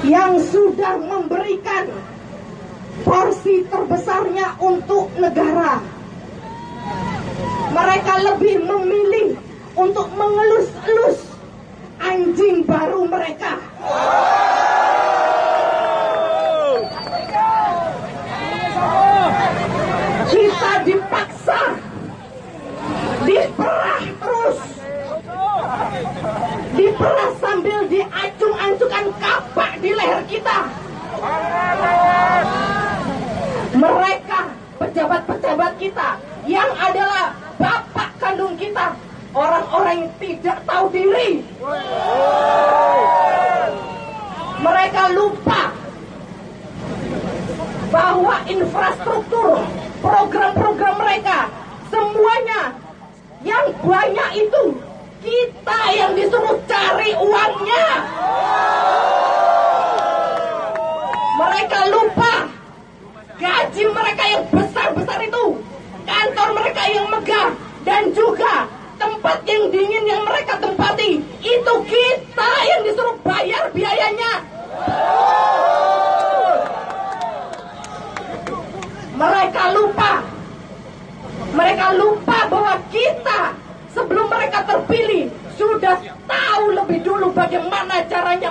yang sudah memberikan porsi terbesarnya untuk negara. Mereka lebih memilih untuk mengelus-elus anjing baru mereka. Kita dipaksa, diperah terus, diperah sambil diacung-acungkan kapak di leher kita. Mereka, pejabat-pejabat kita, yang adalah bapak kandung kita, orang-orang yang tidak tahu diri. Mereka lupa bahwa infrastruktur, program-program mereka, semuanya yang banyak itu kita yang disuruh cari uangnya. Mereka lupa gaji mereka yang besar-besar itu, kantor mereka yang megah, dan juga tempat yang dingin yang mereka tempati, itu kita yang disuruh bayar biayanya. Mereka lupa bahwa kita sebelum mereka terpilih sudah tahu lebih dulu bagaimana caranya